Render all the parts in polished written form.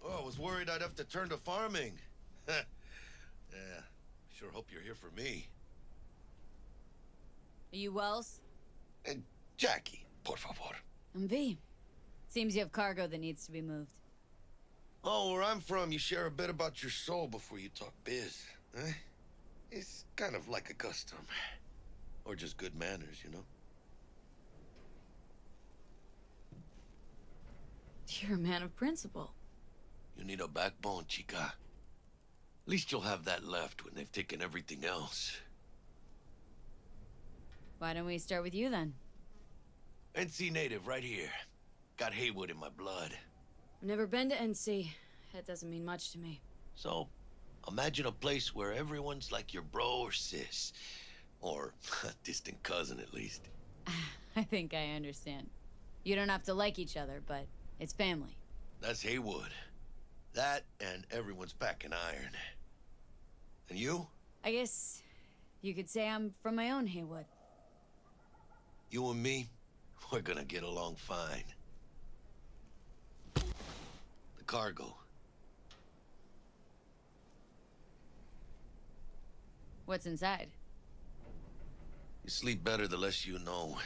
Oh, I was worried I'd have to turn to farming. Yeah, sure hope you're here for me. Are you Wells? And Jackie, por favor. I'm V. Seems you have cargo that needs to be moved. Oh, where I'm from, you share a bit about your soul before you talk biz, eh? It's kind of like a custom. Or just good manners, you know? You're a man of principle. You need a backbone, chica. At least you'll have that left when they've taken everything else. Why don't we start with you then? NC native, right here. Got Haywood in my blood. I've never been to NC. That doesn't mean much to me. So, imagine a place where everyone's like your bro or sis. Or a distant cousin, at least. I think I understand. You don't have to like each other, but it's family. That's Haywood. That and everyone's packing iron. And you? I guess you could say I'm from my own Haywood. You and me, we're gonna get along fine. The cargo. What's inside? You sleep better the less you know.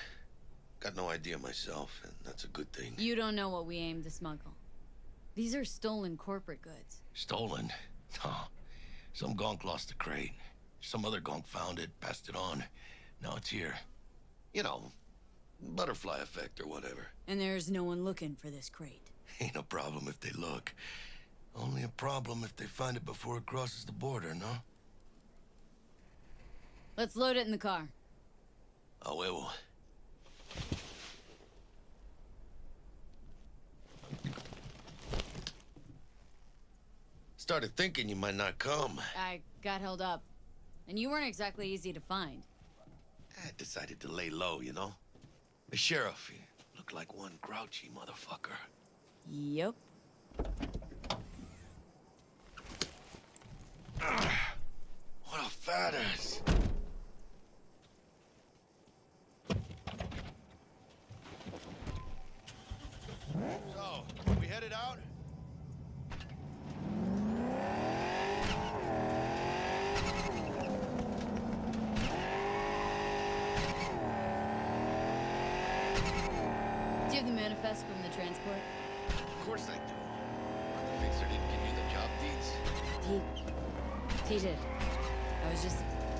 Got no idea myself, and that's a good thing. You don't know what we aim to smuggle. These are stolen corporate goods. Stolen? No. Some gonk lost the crate. Some other gonk found it, passed it on. Now it's here. You know, butterfly effect or whatever. And there's no one looking for this crate. Ain't no problem if they look. Only a problem if they find it before it crosses the border, no? Let's load it in the car. A huevo. Started thinking you might not come. I got held up. And you weren't exactly easy to find. I decided to lay low, you know? The sheriff, he looked like one grouchy motherfucker. Yep. What a fat ass. So, So, we headed out? Do you have the manifest from the transport? Of course I do. The fixer didn't give you the job deeds. He did. I was just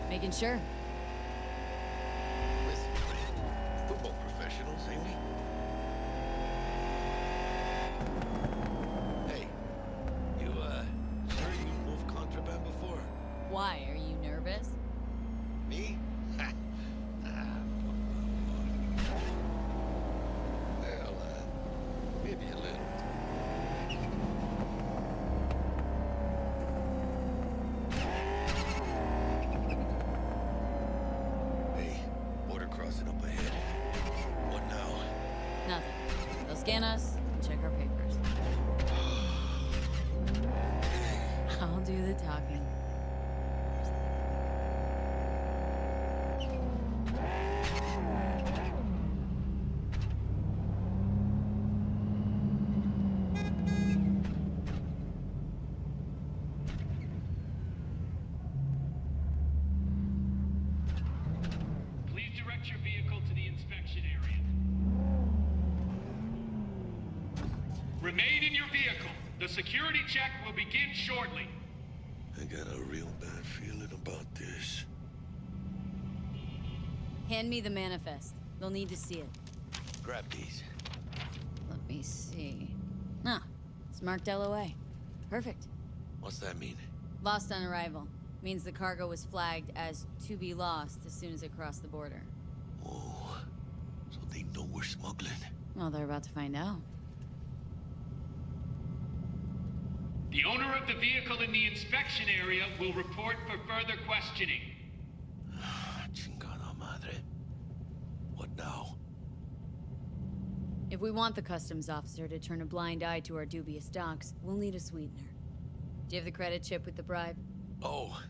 making sure. Listen, we're both professionals, ain't we? Hey, you, sure you moved contraband before? Why? Are you nervous? Me? Well, maybe a little. Hey, border crossing up ahead. What now? Nothing. They'll scan us and check our papers. I'll do the talking. Please direct your vehicle to the inspection area. Remain in your vehicle. The security check will begin shortly. I got a real bad feeling about this. Hand me the manifest. They'll need to see it. Grab these. Let me see. Ah, it's marked LOA. Perfect. What's that mean? Lost on arrival. Means the cargo was flagged as to be lost as soon as it crossed the border. Oh, so they know we're smuggling. Well, they're about to find out. The owner of the vehicle in the inspection area will report for further questioning. Chingada madre. What now? If we want the customs officer to turn a blind eye to our dubious docks, we'll need a sweetener. Do you have the credit chip with the bribe? Oh,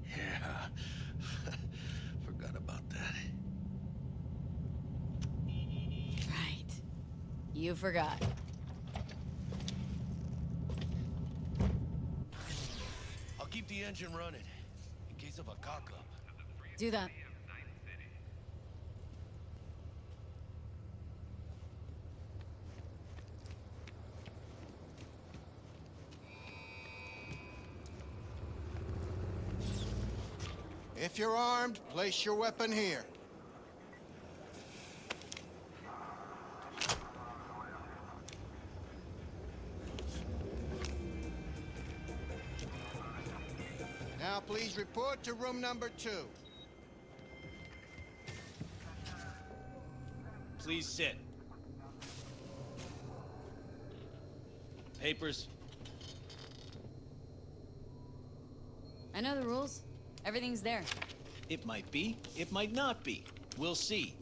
yeah. Forgot about that. Right. You forgot. I'll keep the engine running in case of a cock-up. Do that. If you're armed, place your weapon here. Now please report to room number 2. Please sit. Papers. I know the rules. Everything's there. It might be, it might not be. We'll see.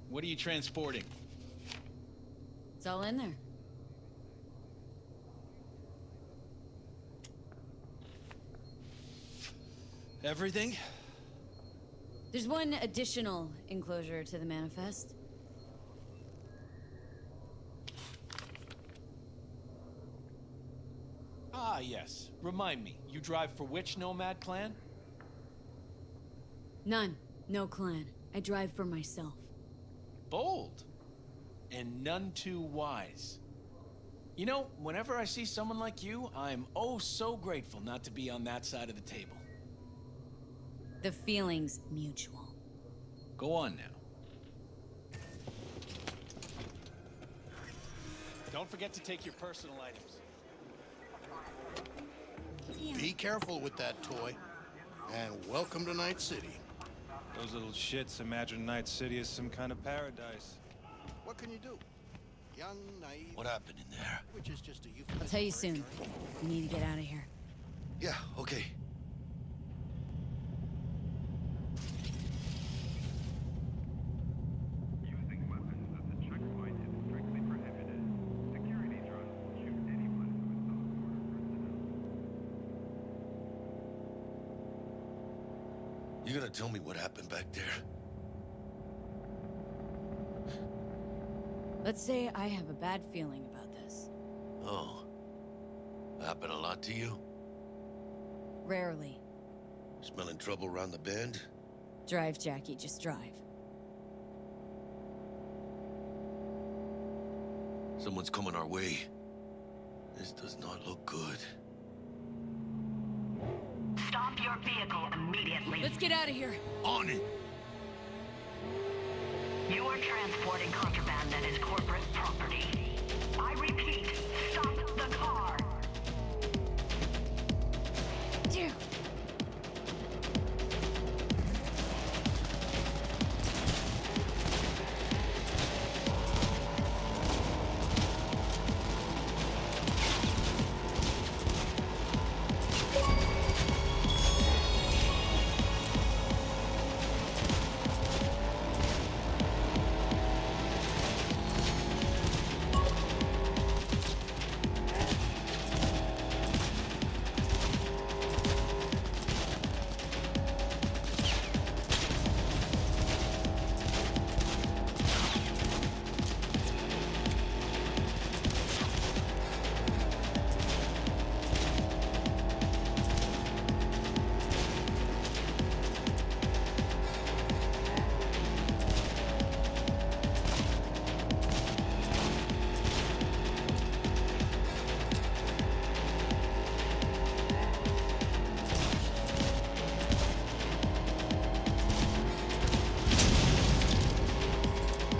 What are you transporting? It's all in there. Everything? There's one additional enclosure to the manifest. Ah, yes. Remind me, you drive for which nomad clan? None. No clan. I drive for myself. Bold. And none too wise. You know, whenever I see someone like you, I'm oh so grateful not to be on that side of the table. The feeling's mutual. Go on now. Don't forget to take your personal items. Be careful with that toy. And welcome to Night City. Those little shits imagine Night City is some kind of paradise. What can you do? Young, naive, What happened in there? which is just a euphemism. I'll tell you for soon. We need to get out of here. Yeah, okay. Using weapons at the checkpoint is strictly prohibited. Security drones will shoot anyone who is not border personnel. You gonna tell me what happened back there? Let's say I have a bad feeling about this. Oh. Happen a lot to you? Rarely. Smelling trouble around the bend? Drive, Jackie, just drive. Someone's coming our way. This does not look good. Stop your vehicle immediately. Let's get out of here. On it! You are transporting contraband that is corporate property. I repeat, stop the car. Damn.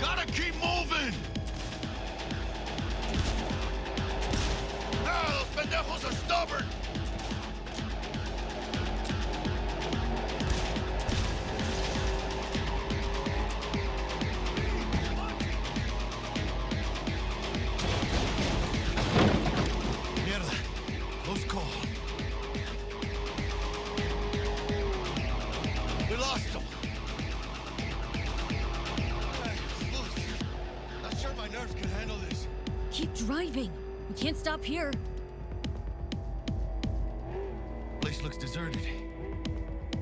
Gotta keep moving! Ah, those pendejos are stubborn! Mierda. Close call. We lost him. Not sure my nerves can handle this. Keep driving. We can't stop here. Place looks deserted.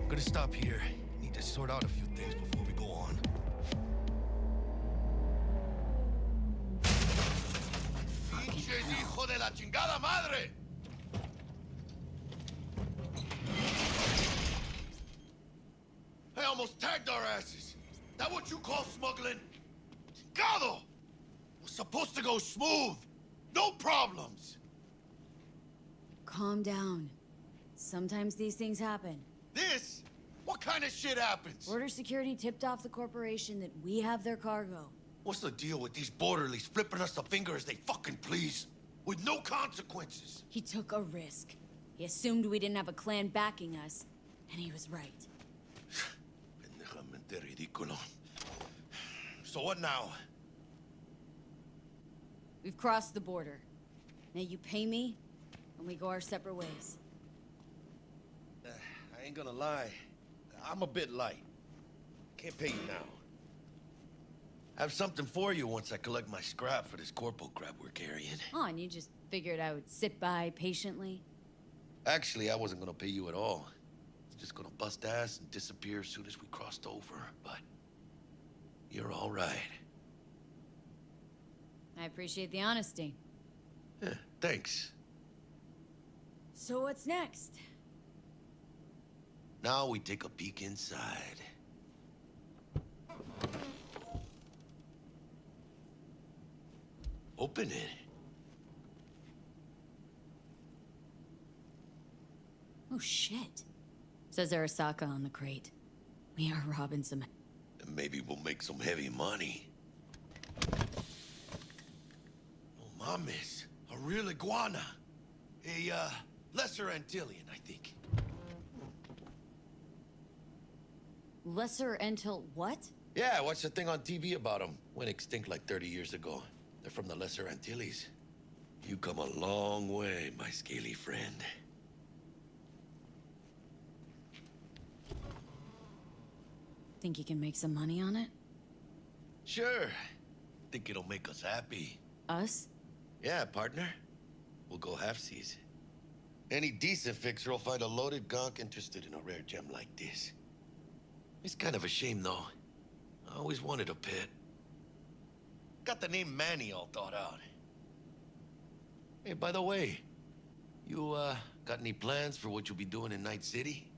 Gonna stop here. Need to sort out a few things before we go on. Pinches hijo de la chingada madre! I almost tagged our asses. That what you call smuggling? Chingado! Was supposed to go smooth. No problems. Calm down. Sometimes these things happen. This? What kind of shit happens? Border security tipped off the corporation that we have their cargo. What's the deal with these borderlies flipping us the finger as they fucking please? With no consequences. He took a risk. He assumed we didn't have a clan backing us, and he was right. Pendejamente ridículo. So what now? We've crossed the border. Now you pay me, and we go our separate ways. I ain't gonna lie. I'm a bit light. Can't pay you now. I have something for you once I collect my scrap for this corpo crap we're carrying. Oh, and you just figured I would sit by patiently? Actually, I wasn't gonna pay you at all. I was just gonna bust ass and disappear as soon as we crossed over, but you're all right. I appreciate the honesty. Yeah, thanks. So what's next? Now we take a peek inside. Open it. Oh, shit. Says Arasaka on the crate. We are robbing some... And maybe we'll make some heavy money. Oh, mames. A real iguana. A, lesser Antillean, I think. Lesser Antil... what? Yeah, I watched a thing on TV about them. Went extinct like 30 years ago. They're from the Lesser Antilles. You come a long way, my scaly friend. Think you can make some money on it? Sure. Think it'll make us happy. Us? Yeah, partner. We'll go halfsies. Any decent fixer will find a loaded gonk interested in a rare gem like this. It's kind of a shame, though. I always wanted a pet. Got the name Manny all thought out. Hey, by the way, you, got any plans for what you'll be doing in Night City?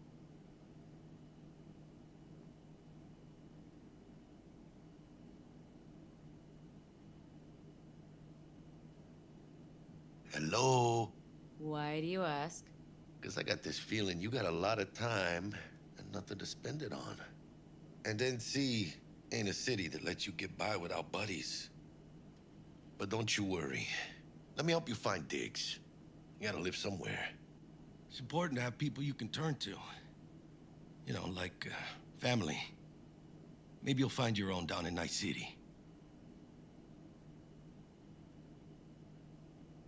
Hello? Why do you ask? Because I got this feeling you got a lot of time and nothing to spend it on. And NC ain't a city that lets you get by without buddies. But don't you worry. Let me help you find digs. You gotta live somewhere. It's important to have people you can turn to. You know, like, family. Maybe you'll find your own down in Night City.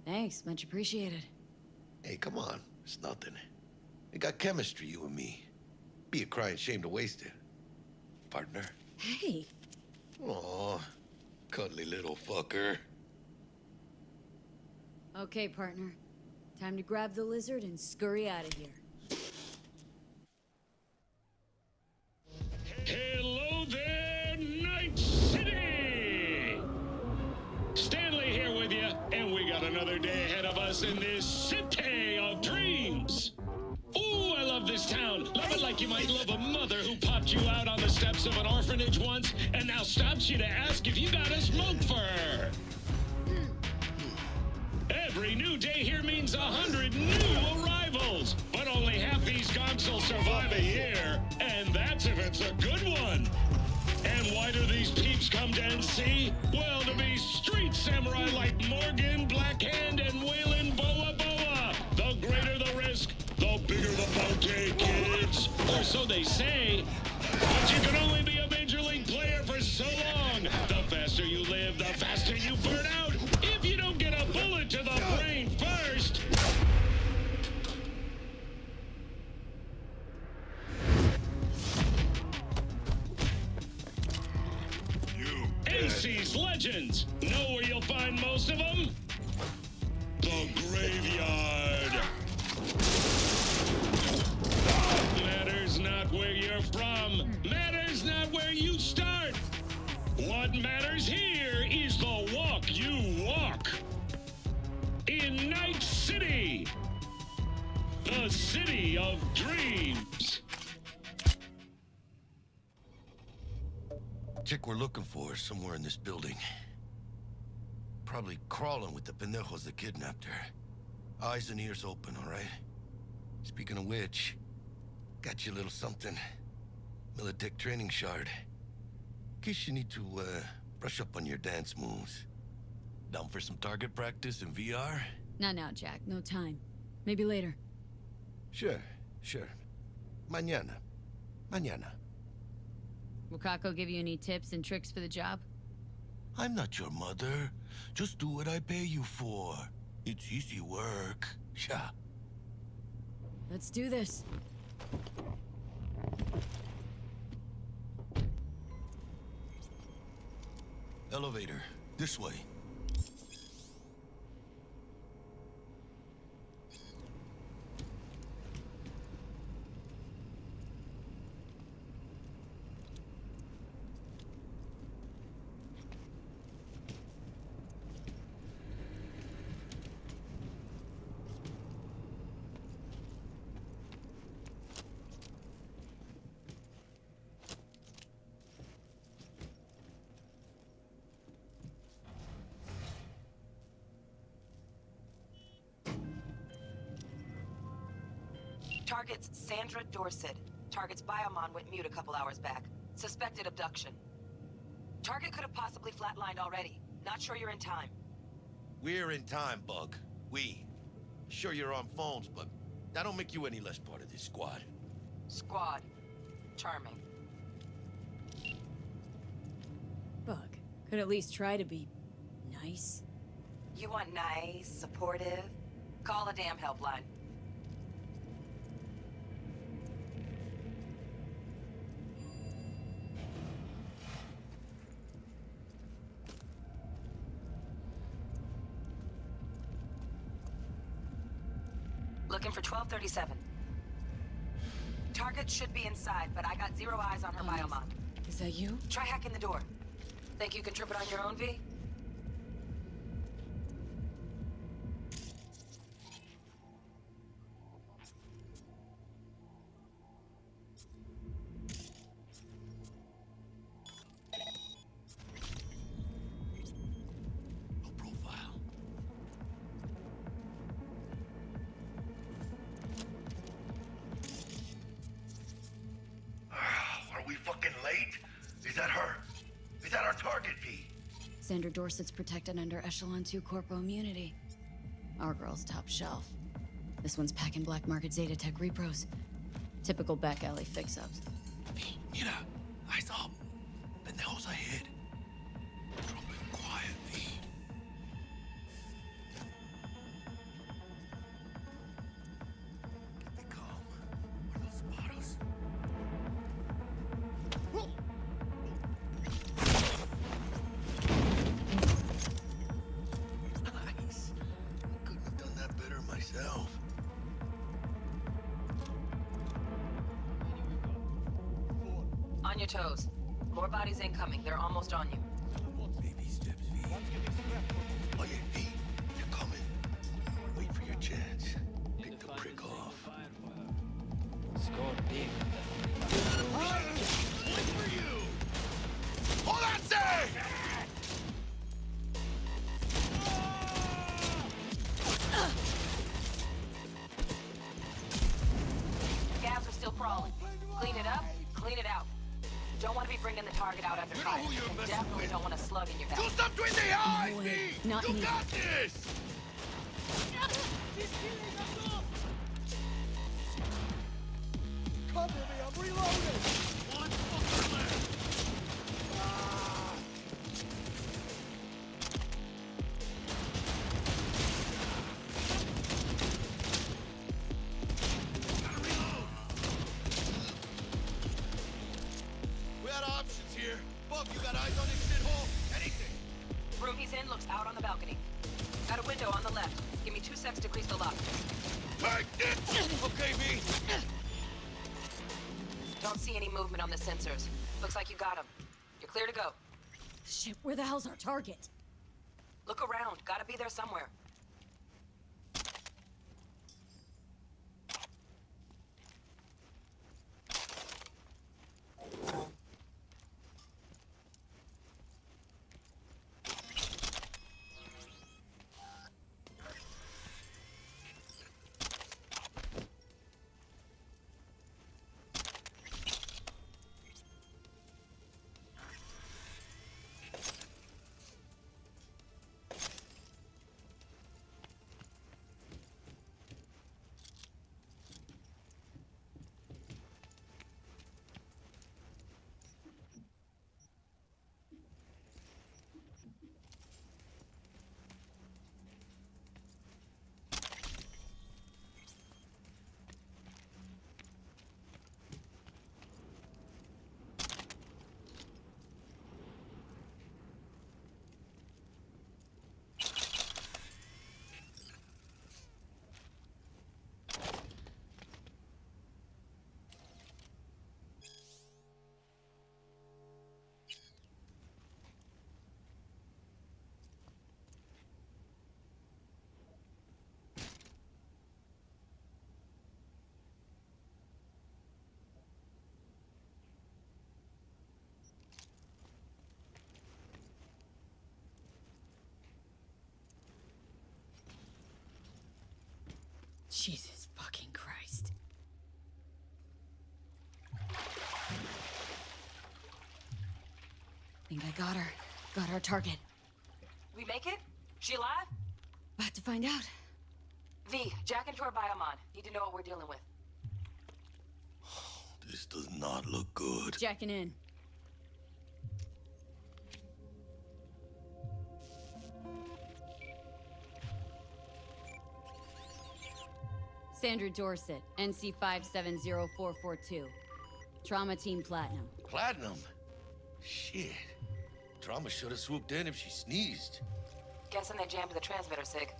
Thanks, much appreciated. Hey, come on. It's nothing. We got chemistry, you and me. Be a crying shame to waste it. Partner. Hey, Aw, cuddly little fucker. okay, partner. Time to grab the lizard and scurry out of here. Hello there, Night City! Stanley here with you, and we got another day ahead of us in this city of dreams. Ooh, I love this town. Love it like you might love a mother who popped you out on the steps of an orphanage once and now stops you to ask if you got a smoke for her. Every new day here means 100 new arrivals, but only half these gonks will survive a year, and that's if it's a good one. And why do these peeps come to NC? Well, to be street samurai like Morgan, Blackhand, and Waylon Boa Boa. The greater the risk, the bigger the bounty, kids. Or so they say. But you can only be a major league player for so long. The faster you live, the faster you burn out. If you don't get a bullet to the brain first. NC's legends. Know where you'll find most of them? The graveyard. Matters not where you're from. Matters not where you start. What matters here is the walk you walk. In Night City. The city of dreams. Chick we're looking for is somewhere in this building. Probably crawling with the pendejos that kidnapped her. Eyes and ears open, all right? Speaking of which, got you a little something. Militech training shard. In case you need to, brush up on your dance moves. Down for some target practice in VR? Not now, Jack. No time. Maybe later. Sure. Mañana. Will Kako give you any tips and tricks for the job? I'm not your mother. Just do what I pay you for. It's easy work. Yeah. Let's do this. Elevator. This way. Target's Sandra Dorset. Target's biomon went mute a couple hours back. Suspected abduction. Target could have possibly flatlined already. Not sure you're in time. We're in time, Bug. We. Sure you're on phones, but that don't make you any less part of this squad. Squad. Charming. Bug. Could at least try to be nice. You want nice, supportive? Call a damn helpline. Looking for 1237. Target should be inside, but I got 0 eyes on her biomon. Is that you? Try hacking the door. Think you can trip it on your own, V? Sandra Dorset's protected under Echelon 2 Corpo immunity. Our girl's top shelf. This one's packing black market Zeta Tech repros. Typical back alley fix-ups. Mira, I saw pendejos ahead. Drop it quietly. Keep it calm. Or they'll spot us. Nice. Couldn't have done that better myself. On your toes. More bodies incoming. They're almost on you. Baby steps, V. Oh, yeah, V, they're coming. Wait for your chance. Pick the prick off. Scored big. Wait for you! Hold on, say! Scabs are still crawling. Clean it up, clean it out. Don't want to be bringing the target out after You know fire. who you're And messing definitely with. don't want a slug in your Do back. something in the eyes, No V! way. Not You me. got this! Cover me, I'm reloading! One fucker left! Gotta reload! We had options here. Bub, you got eyes on this shithole? Anything? Room he's in looks out on the balcony. Got a window on the left. Give me 2 secs to grease the lock. Take it! Okay, V. Don't see any movement on the sensors. Looks like you got him. You're clear to go. Shit, where the hell's our target? Look around. Gotta be there somewhere. Jesus fucking Christ. Think I got her. Got our target. We make it? She alive? About to find out. V, jack into her biomon. Need to know what we're dealing with. This does not look good. Jacking in. Sandra Dorset, NC 570442. Trauma Team Platinum. Platinum? Shit. Trauma should have swooped in if she sneezed. Guessing they jammed the transmitter, Sig.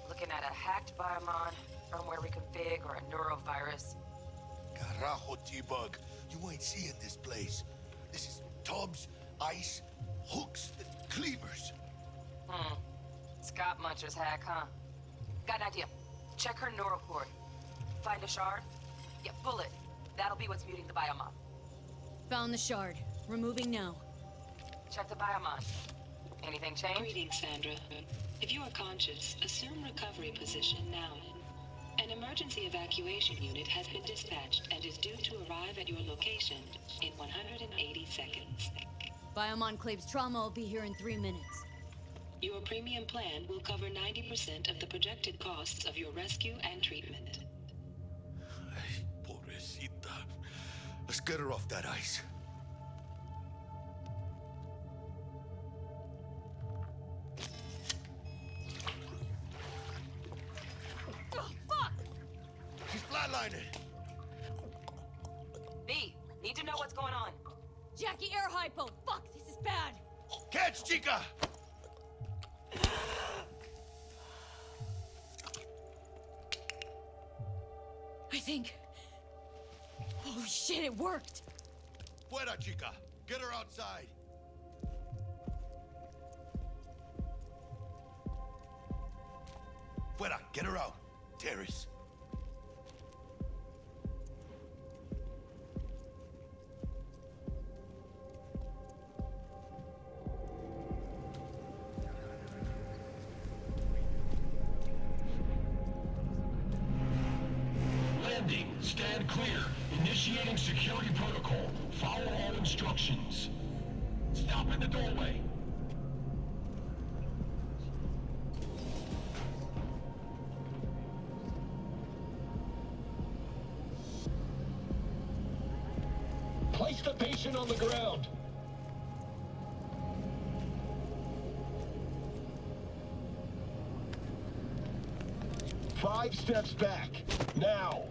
Looking at a hacked biomon, firmware reconfig, or a neurovirus. Carajo, T-Bug. You ain't seeing this place. This is tubs, ice, hooks, and cleavers. Scott Muncher's hack, huh? Got an idea. Check her neuroport. Find a shard? Yeah, pull it. That'll be what's muting the biomon. Found the shard. Removing now. Check the biomon. Anything change? Greetings, Sandra. If you are conscious, assume recovery position now. An emergency evacuation unit has been dispatched and is due to arrive at your location in 180 seconds. Biomonclave's trauma will be here in 3 minutes. Your premium plan will cover 90% of the projected costs of your rescue and treatment. Ay, pobrecita. Let's get her off that ice. Oh, fuck! She's flatlining. V, need to know what's going on. Jackie, air hypo! Fuck, this is bad! Catch, chica! I think... Holy shit, it worked! Fuera, chica. Get her outside. Fuera, get her out. Terrace. Landing. Stand clear. Initiating security protocol. Follow all instructions. Stop in the doorway. Place the patient on the ground. Five steps back. Now.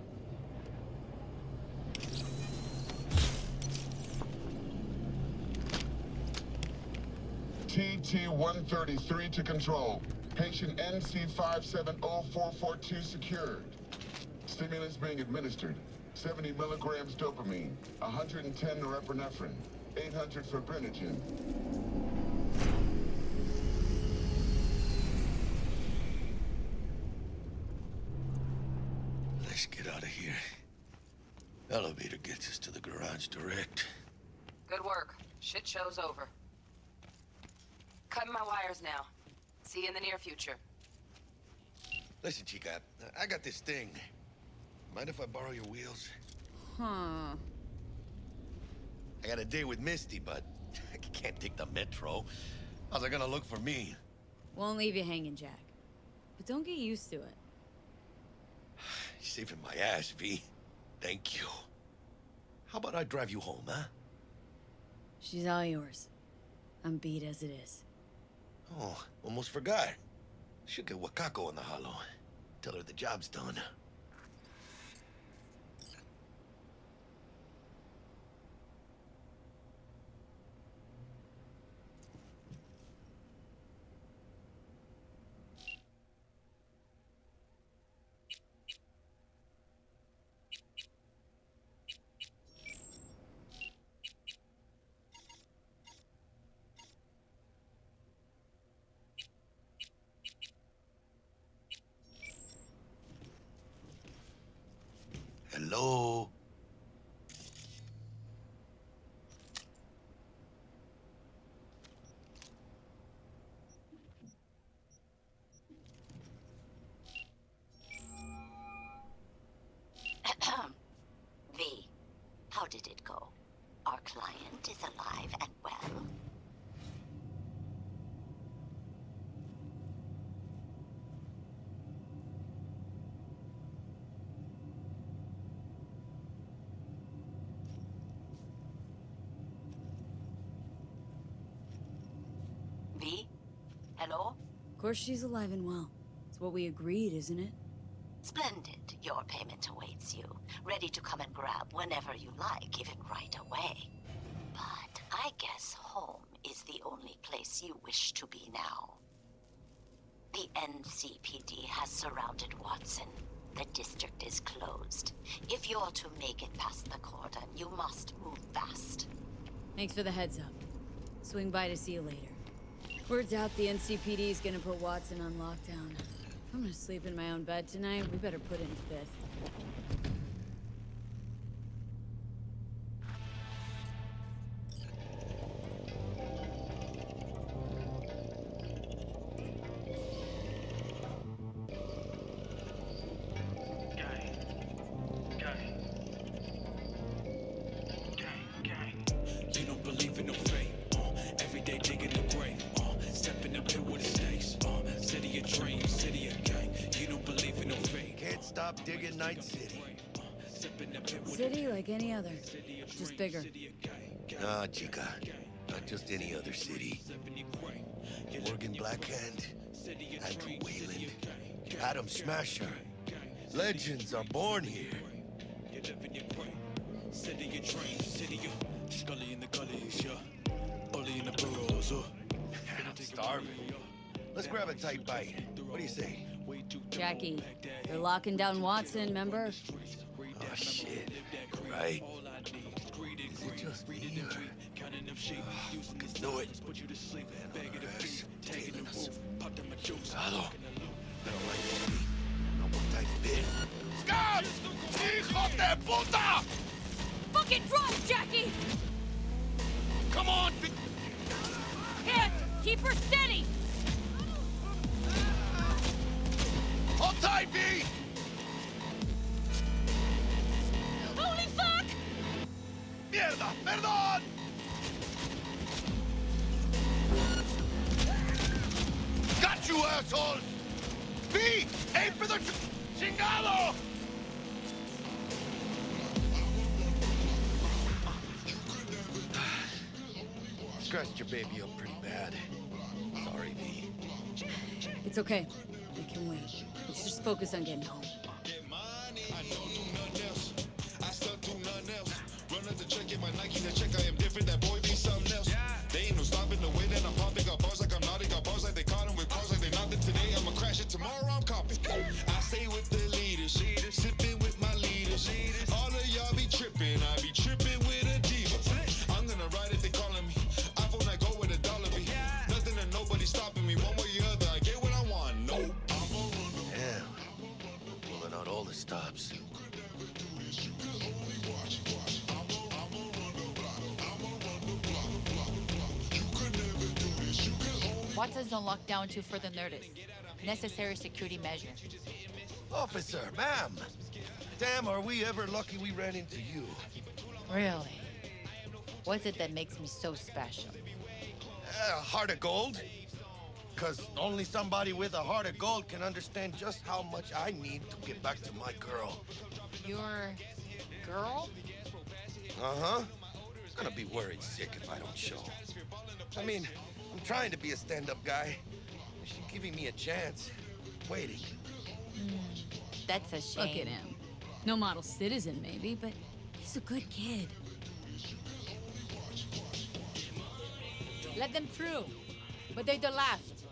TT-133 to control. Patient NC570442 secured. Stimulants being administered. 70 milligrams dopamine, 110 norepinephrine, 800 fibrinogen. Let's get out of here. Elevator gets us to the garage direct. Good work. Shit show's over. Cutting my wires now. See you in the near future. Listen, chica, I got this thing. Mind if I borrow your wheels? Huh. I got a date with Misty, but I can't take the metro. How's it gonna look for me? Won't leave you hanging, Jack. But don't get used to it. You're saving my ass, V. Thank you. How about I drive you home, huh? She's all yours. I'm beat as it is. Oh, almost forgot. Should get Wakako in the hollow. Tell her the job's done. Hello? V, how did it go? Our client is alive and well. V? Hello? Of course she's alive and well. It's what we agreed, isn't it? Splendid. Your payment awaits you. Ready to come and grab whenever you like, even right away. But I guess home is the only place you wish to be now. The NCPD has surrounded Watson. The district is closed. If you're to make it past the cordon, you must move fast. Thanks for the heads up. Swing by to see you later. Word's out the NCPD's gonna put Watson on lockdown. If I'm gonna sleep in my own bed tonight, we better put in fifth. They don't believe in no fate. stop digging Night City. City like any other, just bigger. Nah, chica. Not just any other city. Morgan Blackhand, Andrew Wayland, Adam Smasher. Legends are born here. I'm starving. Let's grab a tight bite. What do you say? Jackie, they're locking down Watson, remember? Oh, shit. Right. Is it just me or... fucking knew it. Man on our ass, tailing us. Hello. I don't like this beat. No more tight bit. Scab! Hijo de puta! Fucking drop, Jackie! Come on! Hit! Keep her steady! Hold tight, V! Holy fuck! Mierda! Perdón! Got you, assholes! V! Aim for the... Chingado! Scratched your baby up pretty bad. Sorry, V. It's okay. I can wait. Let's just focus on getting home. They ain't no stopping the way that I'm popping. Got bars like I'm naughty, got bars like they caught 'em with cars like they nothing. Today I'ma crash it, tomorrow I'm copping. I stay with the leaders, sipping with my leaders. All of y'all be tripping, I be tripping with a diva. I'm gonna ride it, they calling me. iPhone, I go where the dollar be. Nothing and nobody stopping me. One way or the other, I get what I want. No. Damn. Pulling out all the stops. Watson's on lockdown to further notice. Necessary security measure. Officer, ma'am. Damn, are we ever lucky we ran into you. Really? What's it that makes me so special? Heart of gold? Because only somebody with a heart of gold can understand just how much I need to get back to my girl. Your girl? Uh-huh. I'm gonna be worried sick if I don't show. I mean, I'm trying to be a stand-up guy. She's giving me a chance. Waiting. That's a shame. Look at him. No model citizen, maybe, but he's a good kid. Let them through. But they're the last.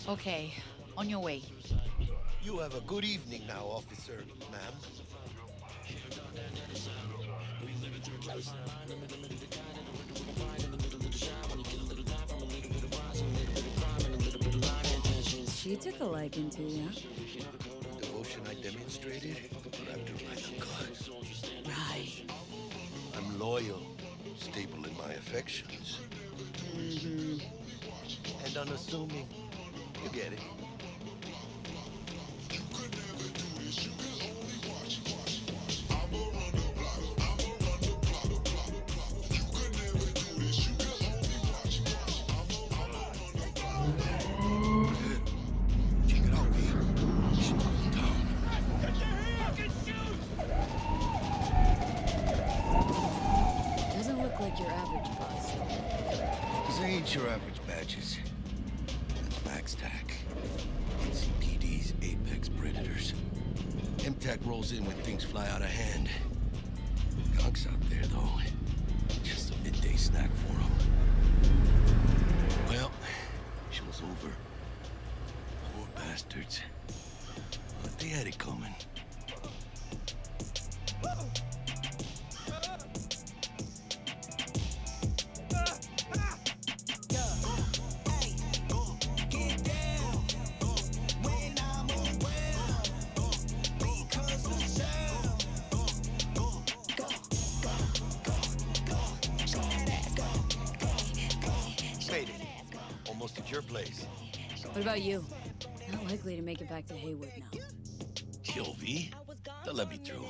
Okay, on your way. You have a good evening now, officer, ma'am. She took a liking to you. Devotion I demonstrated, grabbed her by the gut. Right. I'm loyal, stable in my affections. Mm-hmm. And unassuming. You get it. Doesn't look like your average bust. These ain't your average badges. That's Max Tac. NCPD's apex predators. MTAC rolls in when things fly out of hand. Gonks out there, though. Just a midday snack for them. Well, show's over. Poor bastards. But they had it coming. Made it. Almost at your place. What about you? Not likely to make it back to Haywood now. Chill, V. They'll let me through.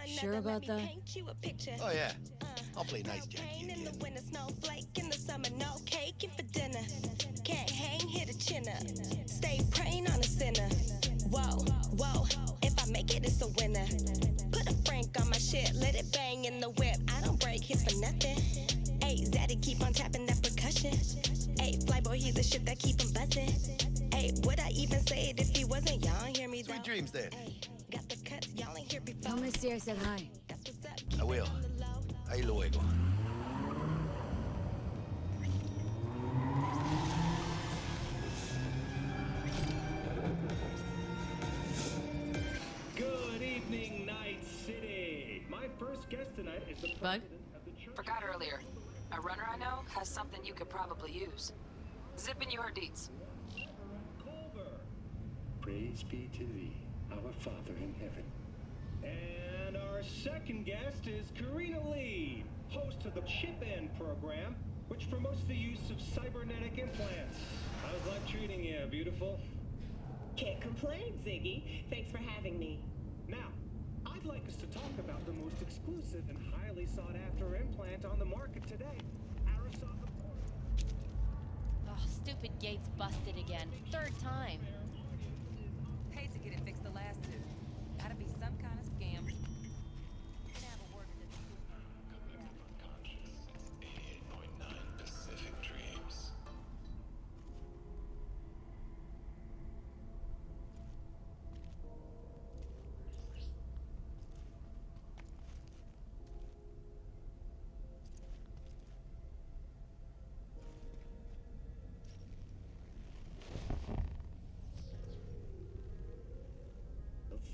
Sure about that? Oh, yeah. I'll play nice Jackie again. Can't hang, hit a chin up. Stay praying on a sinner. Whoa, whoa. the shit that keep him buzzing. Hey, would I even say it if he wasn't? Y'all ain't hear me though. Sweet dreams then. Got the cuts, y'all ain't here before. Tell Misty I said hi. I will. Ahí luego. Good evening, Night City. My first guest tonight is the Bug? Forgot earlier. A runner I know has something you could probably use. Zipping you her deets. Praise be to thee, our Father in heaven. And our second guest is Karina Lee, host of the Chip In program, which promotes the use of cybernetic implants. How's life treating you, beautiful? Can't complain, Ziggy. Thanks for having me. Now, I'd like us to talk about the most exclusive and highly sought-after implant on the market today. Oh, stupid gate's busted again. Third time. Paid to get it fixed the last two. Gotta be some kind of scam.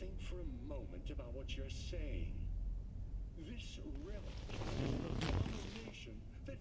Think for a moment about what you're saying. This relic is an abomination that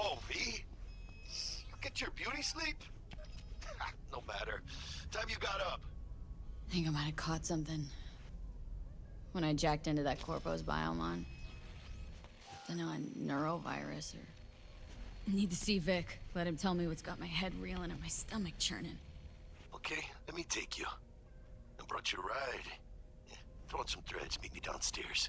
Yo, V. You get your beauty sleep? No matter. Time you got up. I think I might have caught something. When I jacked into that Corpo's biomon. Don't know, a neurovirus or... Need to see Vic. Let him tell me what's got my head reeling and my stomach churning. Okay, let me take you. I brought you a ride. Yeah, throw on some threads, meet me downstairs.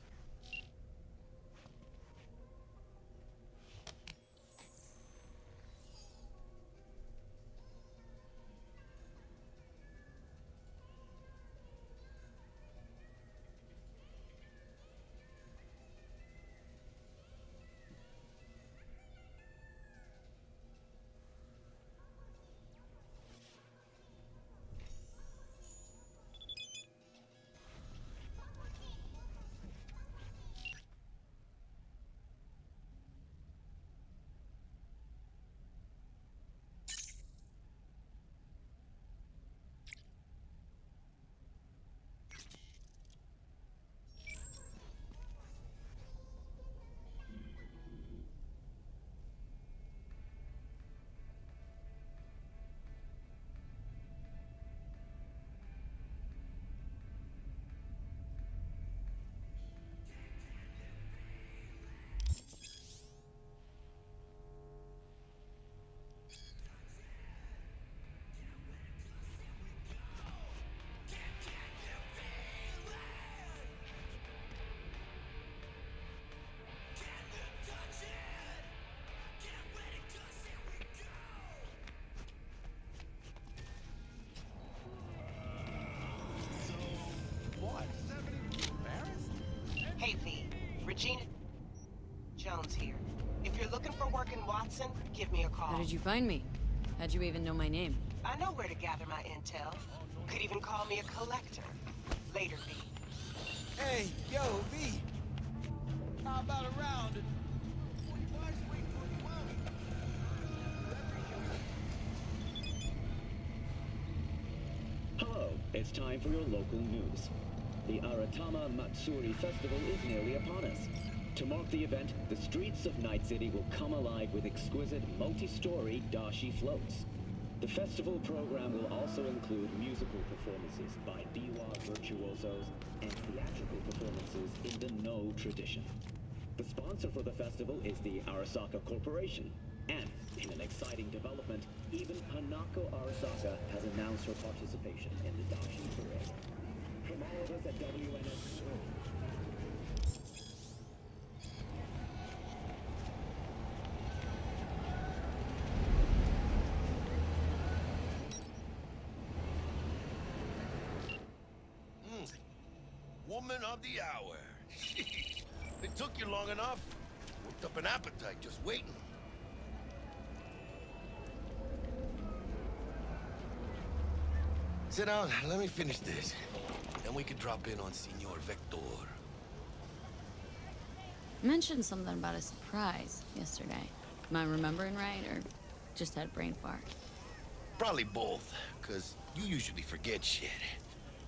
Hey, V. Regina Jones here. If you're looking for work in Watson, give me a call. How did you find me? How'd you even know my name? I know where to gather my intel. Could even call me a collector. Later, V. Hey, yo, V. How about a round? Hello, it's time for your local news. The Aratama Matsuri Festival is nearly upon us. To mark the event, the streets of Night City will come alive with exquisite multi-story dashi floats. The festival program will also include musical performances by biwa virtuosos and theatrical performances in the No tradition. The sponsor for the festival is the Arasaka Corporation, and in an exciting development, even Hanako Arasaka has announced her participation in the dashi parade. From all of us at WNS. Woman of the hour. It took you long enough. Worked up an appetite just waiting. Sit down, let me finish this. Then we can drop in on Senor Vector. Mentioned something about a surprise yesterday. Am I remembering right, or just had a brain fart? Probably both, because you usually forget shit.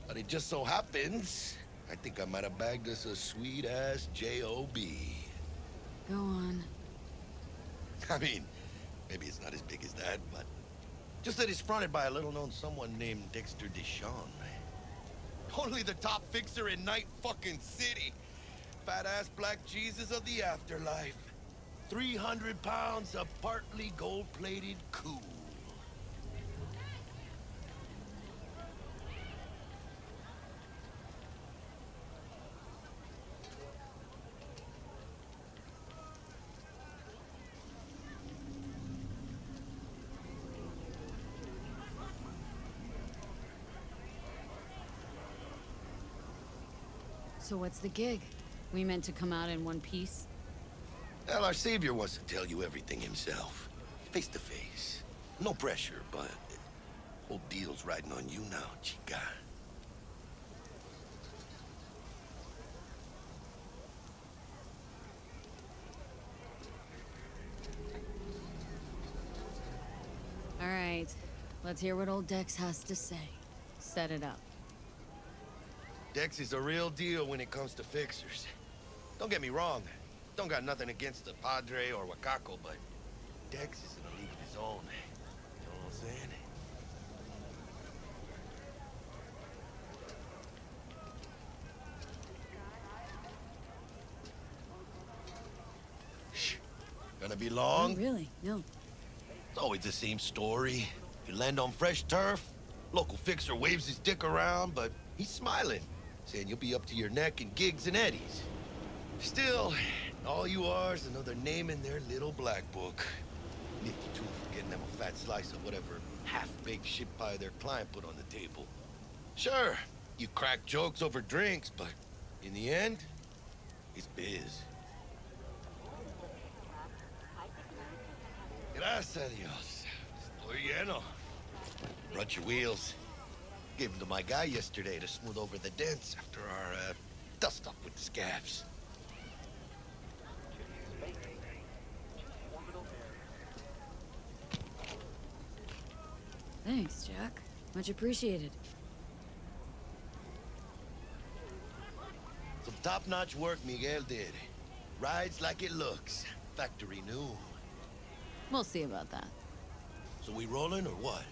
But it just so happens, I think I might have bagged us a sweet-ass J.O.B. Go on. I mean, maybe it's not as big as that, but... just that it's fronted by a little-known someone named Dexter Deshawn. Only the top fixer in Night fucking City. Fat-ass black Jesus of the afterlife. 300 pounds of partly gold-plated cool. So what's the gig? We meant to come out in one piece? Well, our savior wants to tell you everything himself. Face to face. No pressure, but... whole deal's riding on you now, chica. All right. Let's hear what old Dex has to say. Set it up. Dex is a real deal when it comes to fixers. Don't get me wrong. Don't got nothing against the Padre or Wakako, but Dex is in a league of his own. You know what I'm saying? Shh. Gonna be long? Not really, no. It's always the same story. You land on fresh turf, local fixer waves his dick around, but he's smiling, saying you'll be up to your neck in gigs and eddies. Still, all you are is another name in their little black book. Nifty tool for getting them a fat slice of whatever half-baked shit pie their client put on the table. Sure, you crack jokes over drinks, but in the end, it's biz. Gracias a Dios. Estoy lleno. Brought your wheels. Gave them to my guy yesterday to smooth over the dents after our, dust-up with the scabs. Thanks, Jack. Much appreciated. Some top-notch work Miguel did. Rides like it looks. Factory new. We'll see about that. So we rolling or what?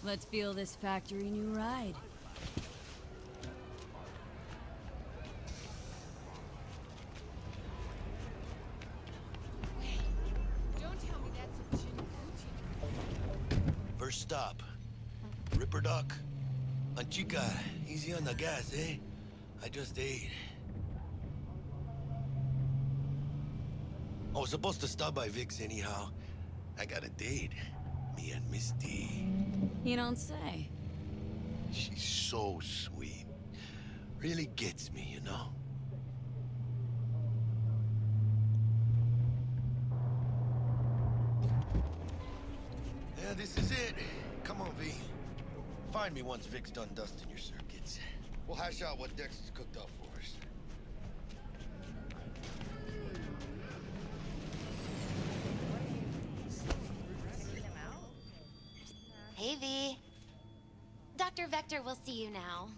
Let's feel this factory new ride. Don't tell me that's a chin. First stop. Ripper Duck. Anchica, easy on the gas, eh? I just ate. I was supposed to stop by Vic's anyhow. I got a date. Me and Misty. You don't say. She's so sweet. Really gets me, you know? Yeah, this is it. Come on, V. Find me once Vic's done dusting your circuits. We'll hash out what Dex is cooked up for us. Hey, V. Dr. Vector will see you now.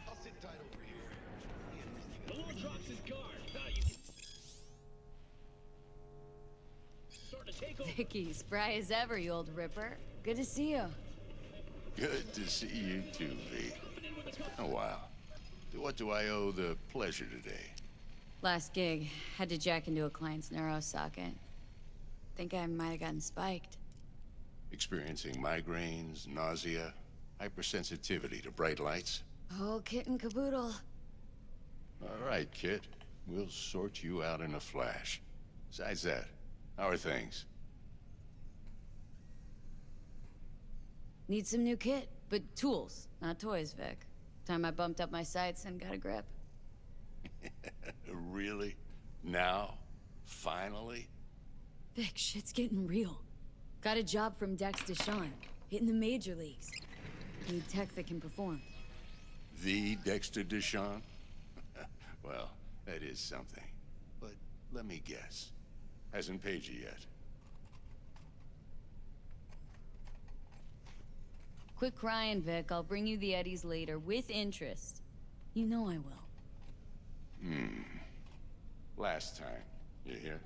I'll sit tight over here. Malone drops his guard. You can start to take over. Vicky, spry as ever, you old ripper. Good to see you. Good to see you too, V. Oh, wow. What do I owe the pleasure today? Last gig, had to jack into a client's neuro socket. Think I might have gotten spiked. Experiencing migraines, nausea, hypersensitivity to bright lights? Oh, kit and caboodle. All right, Kit. We'll sort you out in a flash. Besides that, how are things? Need some new kit, but tools, not toys, Vic. Time I bumped up my sights and got a grip. Really? Now? Finally? Vic, shit's getting real. Got a job from Dex Deshawn, hitting the major leagues. Need tech that can perform. The Dexter Deshawn? Well, that is something. But let me guess. Hasn't paid you yet. Quit crying, Vic. I'll bring you the eddies later, with interest. You know I will. Last time. You hear?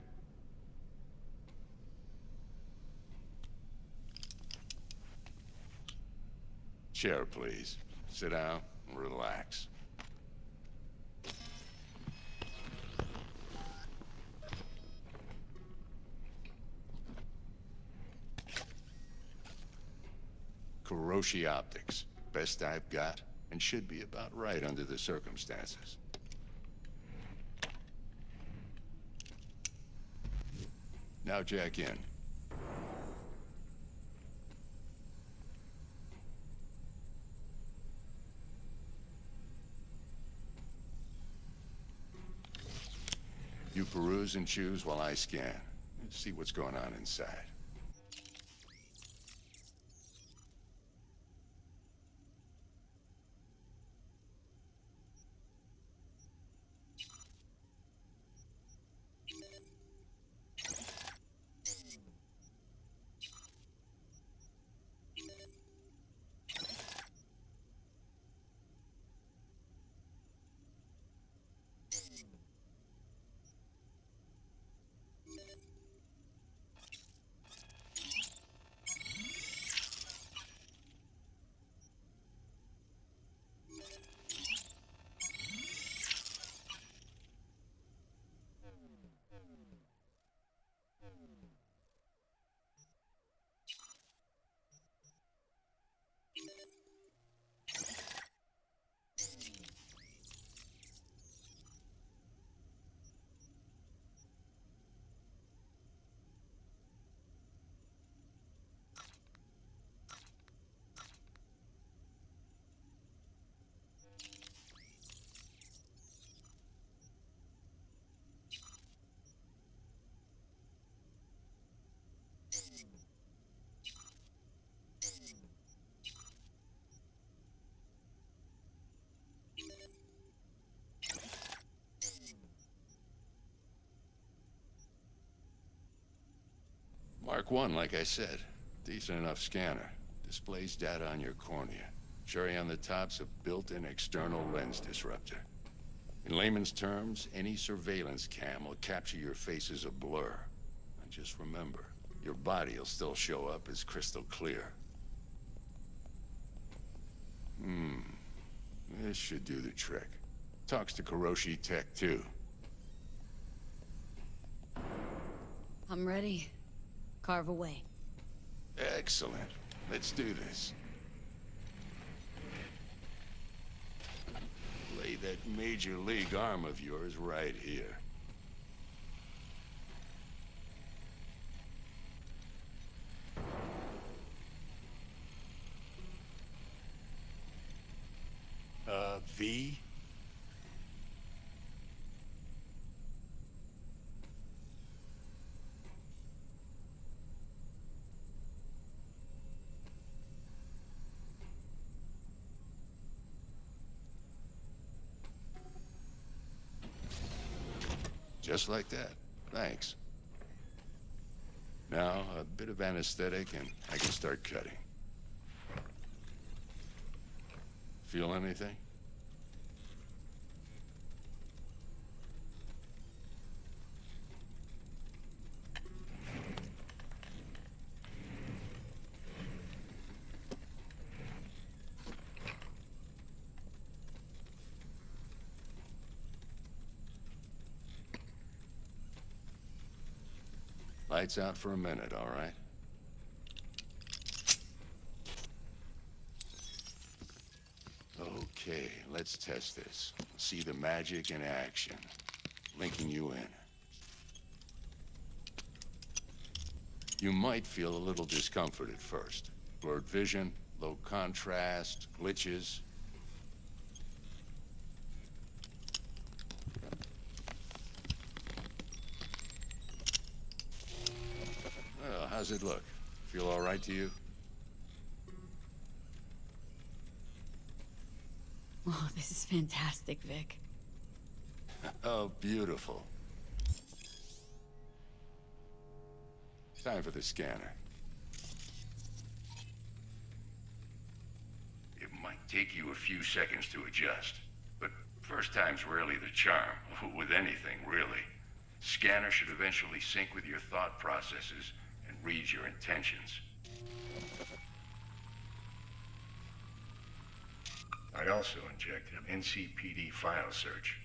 Chair, please. Sit down and relax. Kuroshi Optics. Best I've got, and should be about right under the circumstances. Now jack in. You peruse and choose while I scan. See what's going on inside. Mark 1, like I said. Decent enough scanner. Displays data on your cornea. Cherry on the top's a built-in external lens disruptor. In layman's terms, any surveillance cam will capture your face as a blur. And just remember, your body will still show up as crystal clear. This should do the trick. Talks to Kuroshi Tech, too. I'm ready. Carve away. Excellent. Let's do this. Lay that major league arm of yours right here. V? Just like that. Thanks. Now, a bit of anesthetic and I can start cutting. Feel anything? Lights out for a minute, all right? Okay, let's test this. See the magic in action. Linking you in. You might feel a little discomfort at first. Blurred vision, low contrast, glitches. Well, how's it look? Feel all right to you? Oh, this is fantastic, Vic. Oh, beautiful. Time for the scanner. It might take you a few seconds to adjust, but first time's rarely the charm, with anything, really. Scanner should eventually sync with your thought processes and read your intentions. I also injected an NCPD file search.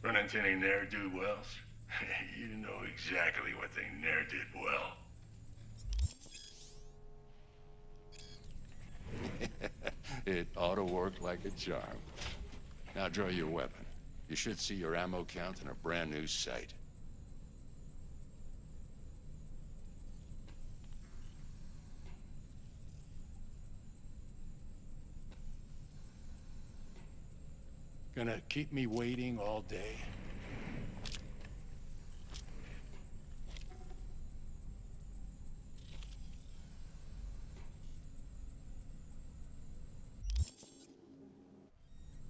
Run into any ne'er-do-wells? You know exactly what they ne'er did well. It ought to work like a charm. Now draw your weapon. You should see your ammo count in a brand new sight. Gonna keep me waiting all day?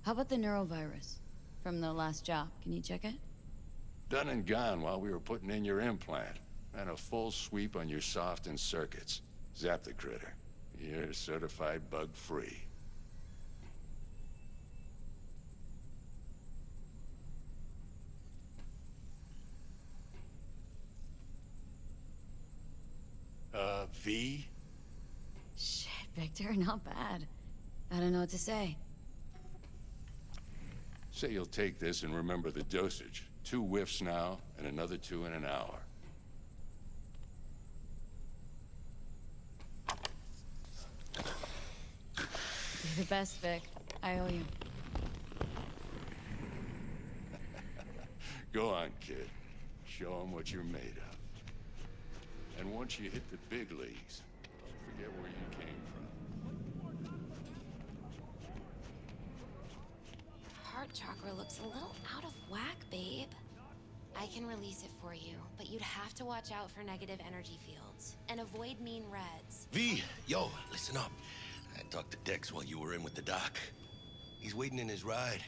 How about the neurovirus from the last job? Can you check it? Done and gone while we were putting in your implant. And a full sweep on your soft and circuits. Zap the critter. You're certified bug-free. V? Shit, Victor, not bad. I don't know what to say. Say you'll take this and remember the dosage. 2 whiffs now, and another 2 in an hour. You're the best, Vic. I owe you. Go on, kid. Show them what you're made of. And once you hit the big leagues, don't forget where you came from. Heart chakra looks a little out of whack, babe. I can release it for you, but you'd have to watch out for negative energy fields and avoid mean reds. V, yo, listen up. I talked to Dex while you were in with the doc. He's waiting in his ride.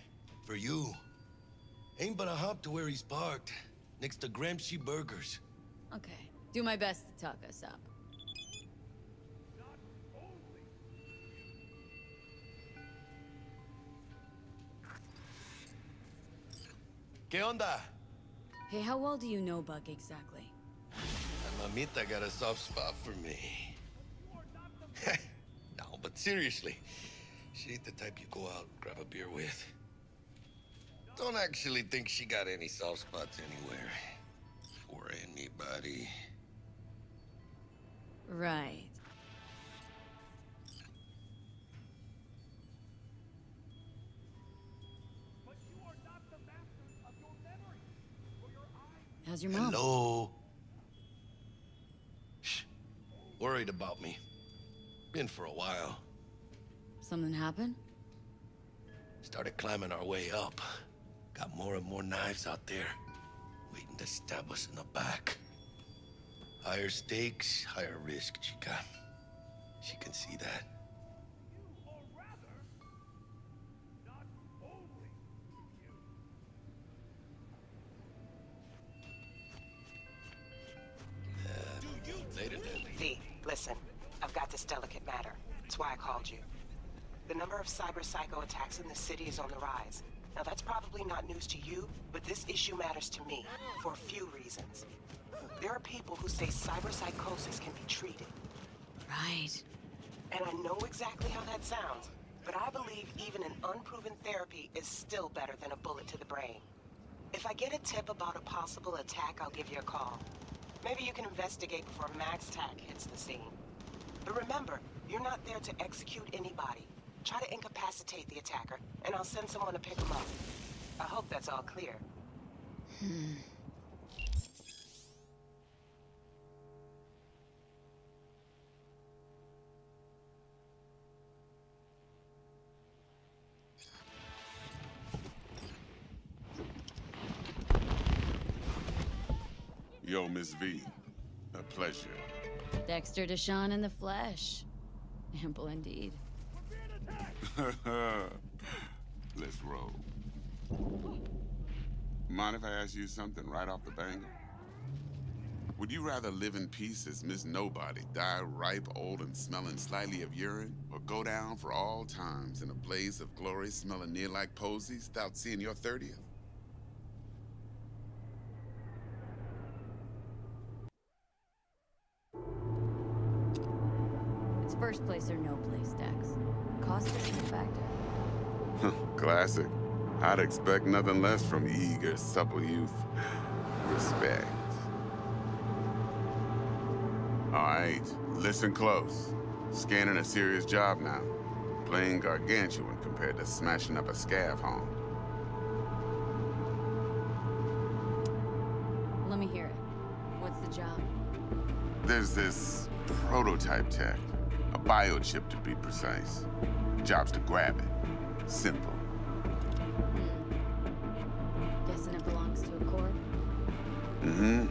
For you. Ain't but a hop to where he's parked. Next to Gramsci Burgers. Okay. Do my best to talk us up. ¿Qué onda? Hey, how well do you know Buck exactly? My mamita got a soft spot for me. No, but seriously, she ain't the type you go out and grab a beer with. Don't actually think she got any soft spots anywhere. For anybody. Right. How's your mom? Hello? Shh. Worried about me. Been for a while. Something happened? Started climbing our way up. Got more and more knives out there, waiting to stab us in the back. Higher stakes, higher risk, chica. She can see that. Later then. V, listen. I've got this delicate matter. That's why I called you. The number of cyber psycho attacks in the city is on the rise. Now, that's probably not news to you, but this issue matters to me for a few reasons. There are people who say cyber psychosis can be treated. Right. And I know exactly how that sounds, but I believe even an unproven therapy is still better than a bullet to the brain. If I get a tip about a possible attack, I'll give you a call. Maybe you can investigate before Max Tack hits the scene. But remember, you're not there to execute anybody. Try to incapacitate the attacker, and I'll send someone to pick him up. I hope that's all clear. Yo, Miss V. A pleasure. Dexter Deshawn in the flesh. Ample indeed. Let's roll. Mind if I ask you something right off the banger? Would you rather live in peace as Miss Nobody, die ripe, old, and smelling slightly of urine, or go down for all times in a blaze of glory smelling near like posies without seeing your 30th? It's first place or no place, Dex. Cost isn't a factor. Classic. I'd expect nothing less from eager, supple youth. Respect. All right, listen close. Scanning a serious job now. Playing gargantuan compared to smashing up a scav home. Let me hear it. What's the job? There's this prototype tech. A biochip, to be precise. Job's to grab it. Simple. Guessing it belongs to a corp? Mm-hmm.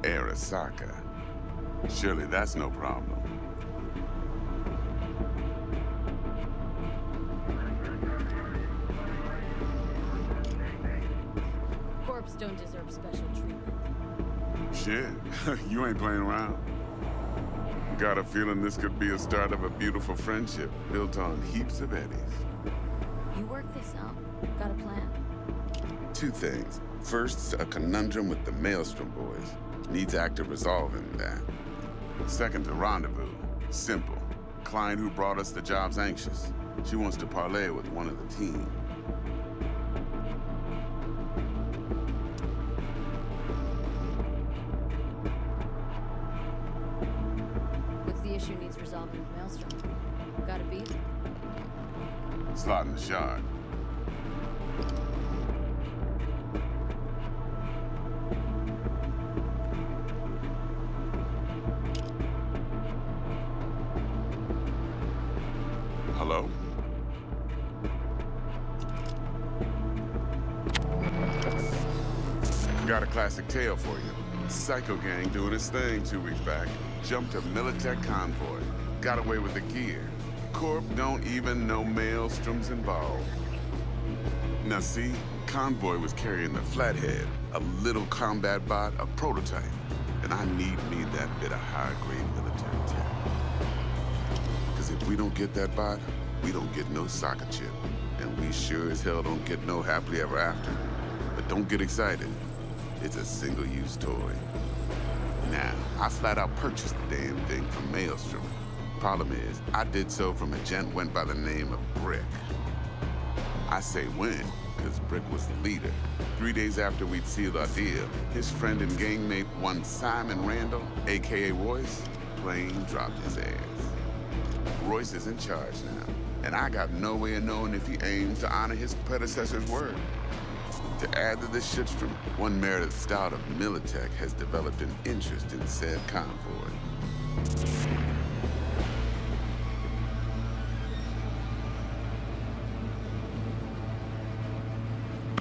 Arasaka. Surely that's no problem. Corps don't deserve special treatment. Shit, you ain't playing around. Got a feeling this could be a start of a beautiful friendship built on heaps of eddies. You work this out? Got a plan? Two things. First, a conundrum with the Maelstrom boys. Needs active resolving that. Second, a rendezvous. Simple. Client who brought us the job's anxious. She wants to parlay with one of the team. What's the issue needs resolving with Maelstrom? Got a beat? Slot in the shard. Hello? Got a classic tale for you. Psycho gang doing its thing 2 weeks back. Jumped a Militech convoy. Got away with the gear. Corp don't even know Maelstrom's involved. Now see, convoy was carrying the Flathead, a little combat bot, a prototype. And I need me that bit of high-grade military tech. Because if we don't get that bot, we don't get no soccer chip. And we sure as hell don't get no happily ever after. But don't get excited. It's a single-use toy. Now, I flat out purchased the damn thing from Maelstrom. Problem is, I did so from a gent went by the name of Brick. I say when, because Brick was the leader. 3 days after we'd sealed our deal, his friend and gangmate, one Simon Randall, a.k.a. Royce, plain dropped his ass. Royce is in charge now, and I got no way of knowing if he aims to honor his predecessor's word. To add to this shitstorm, one Meredith Stout of Militech has developed an interest in said convoy.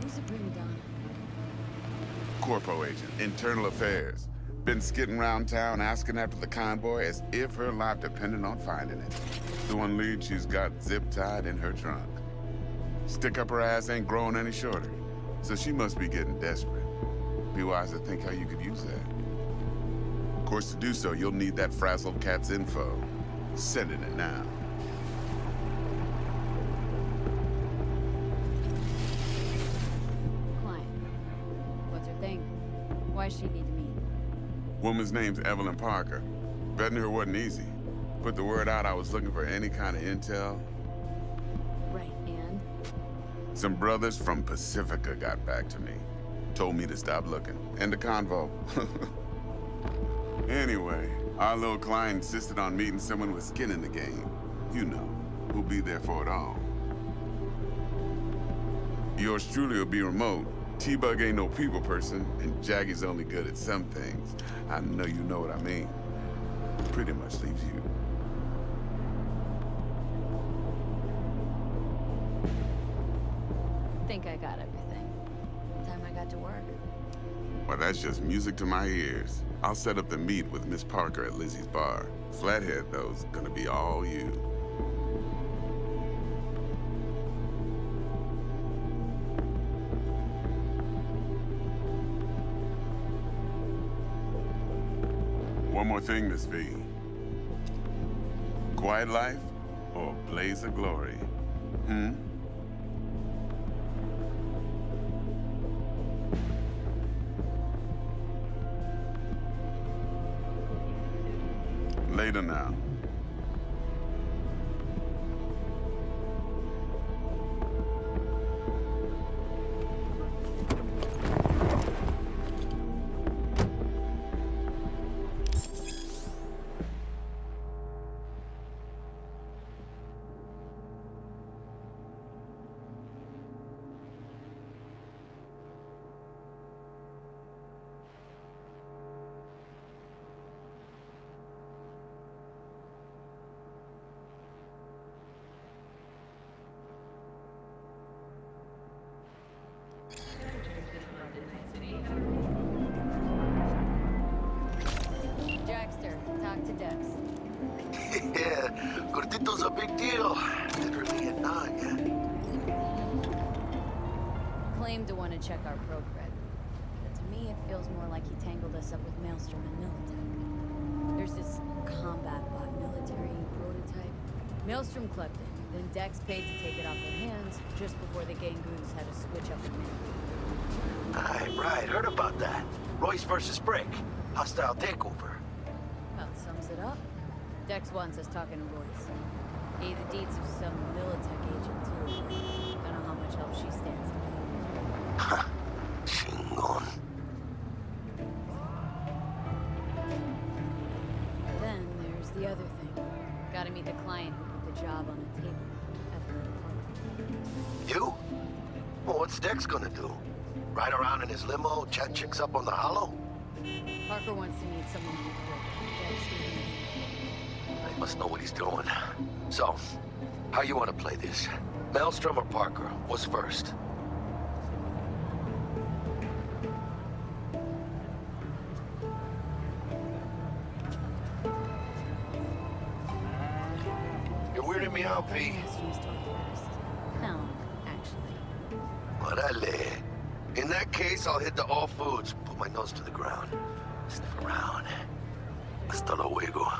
Who's the prima donna? Corpo agent, internal affairs. Been skidding around town asking after the convoy as if her life depended on finding it. The one lead she's got zip-tied in her trunk. Stick up her ass ain't growing any shorter, so she must be getting desperate. Be wise to think how you could use that. Of course, to do so, you'll need that frazzled cat's info. Sending it now. Client. What's her thing? Why does she need to meet? Woman's name's Evelyn Parker. Betting her wasn't easy. Put the word out I was looking for any kind of intel. Right, and? Some brothers from Pacifica got back to me. Told me to stop looking. End the convo. Anyway, our little client insisted on meeting someone with skin in the game. You know, who'll be there for it all. Yours truly will be remote. T-Bug ain't no people person, and Jaggy's only good at some things. I know you know what I mean. Pretty much leaves you. Think I got everything. Time I got to work. Well, that's just music to my ears. I'll set up the meet with Miss Parker at Lizzie's bar. Flathead, though's gonna be all you. One more thing, Miss V. Quiet life or blaze of glory? Later now. Jackster, talk to Dex. Yeah, Gordito's a big deal. Literally at 9, yeah. Claimed to want to check our pro cred. But to me, it feels more like he tangled us up with Maelstrom and Militech. There's this combat bot military prototype. Maelstrom clept it, then Dex paid to take it off their hands just before the Gangoons had to switch up the menu. Right, heard about that. Royce versus Brick. Hostile takeover. About sums it up. Dex wants us talking to Royce. Gave the deeds of some Militech agent, too. Don't know how much help she stands to me. Ha! Shingon. Then there's the other thing. Gotta meet the client who put the job on the table. Evelyn Parker. You? Well, what's Dex gonna do? Ride around in his limo, chat chicks up on the hollow? Parker wants to meet someone in the court. Dex gave me He must know what he's doing. So, how you want to play this? Maelstrom or Parker? What's first? You're weirding me out, V. Maelstrom's talk first. No, actually. Orale. In that case, I'll hit the all foods, put my nose to the ground, sniff around. Hasta luego.